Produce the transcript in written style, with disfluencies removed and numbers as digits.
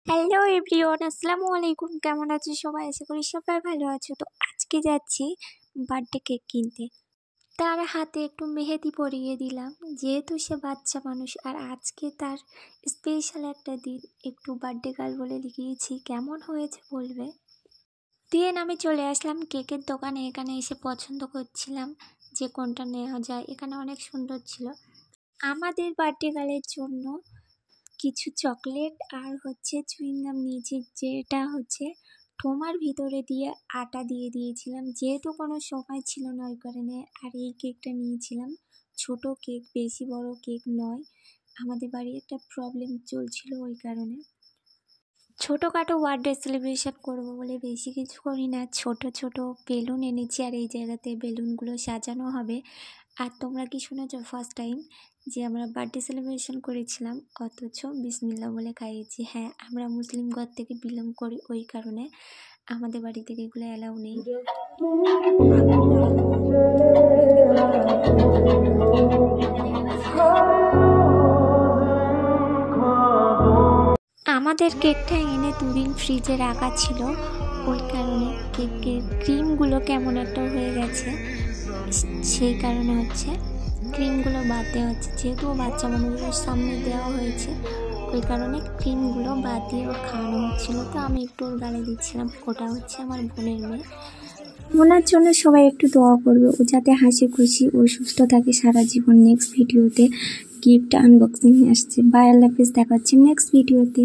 Hello everyone, আসসালামু আলাইকুম। কেমন আছো সবাই? আশা করি সবাই ভালো আছো। তো আজকে যাচ্ছি বার্থডে কেক কিনতে। তার হাতে একটু মেহেদি পরিয়ে দিলাম, যেহেতু সে বাচ্চা মানুষ আর আজকে তার স্পেশাল একটা দিন। একটু বার্থডে গার্ল বলে লিখিয়েছি, কেমন হয়েছে বলবে। দেন আমি চলে আসলাম কেকের দোকানে। এখানে এসে পছন্দ করছিলাম যে কোনটা নেওয়া যায়। এখানে অনেক সুন্দর ছিল। আমাদের বার্থডে গার্লের জন্য কিছু চকলেট আর চুইংগাম নিয়েছি, যেটা ঠোমার ভিতরে দিয়ে আটা দিয়ে দিয়েছিলাম, যেহেতু কোনো সময় ছিল না ওই কারণে। আর এই কেকটা নিয়েছিলাম ছোট কেক, বেশি বড় কেক নয়। আমাদের বাড়ি একটা প্রবলেম চলছিল ওই কারণে। ছোটোখাটো বার্থডে সেলিব্রেশন করবো বলে বেশি কিছু করি না, ছোট ছোট বেলুন এনেছি আর এই জায়গাতে বেলুনগুলো সাজানো হবে। আর তোমরা কি শুনেছো ফার্স্ট টাইম যে আমরা বার্থডে সেলিব্রেশন করেছিলাম অথচ বিসমিল্লাহ বলে খাইয়েছি? হ্যাঁ, আমরা মুসলিম ঘর থেকে বিলং করি, ওই কারণে আমাদের বাড়ি থেকে এগুলো অ্যালাউ নেই। আমাদের কেকটা এনে দুদিন ফ্রিজে রাখা ছিল, ওই কারণে কেকের ক্রিমগুলো কেমন একটা হয়ে গেছে। সেই কারণে ক্রিমগুলো বাদ দেওয়া হচ্ছে, যেহেতু বাচ্চা মানুষের সামনে দেওয়া হয়েছে ওই কারণে ক্রিমগুলো বাদ দিয়ে ওর খাওয়ানো হচ্ছিলো। তো আমি একটু ওর গালে দিচ্ছিলাম। ওটা আমার বোনের মেয়ে। ওনার জন্য সবাই একটু দোয়া করবে, ও যাতে হাসি খুশি ও সুস্থ থাকে সারা জীবন। নেক্সট ভিডিওতে গিফট আনবক্সিং আসছে। বাই, আল্লাহ হাফেজ, দেখা হচ্ছে নেক্সট ভিডিওতে।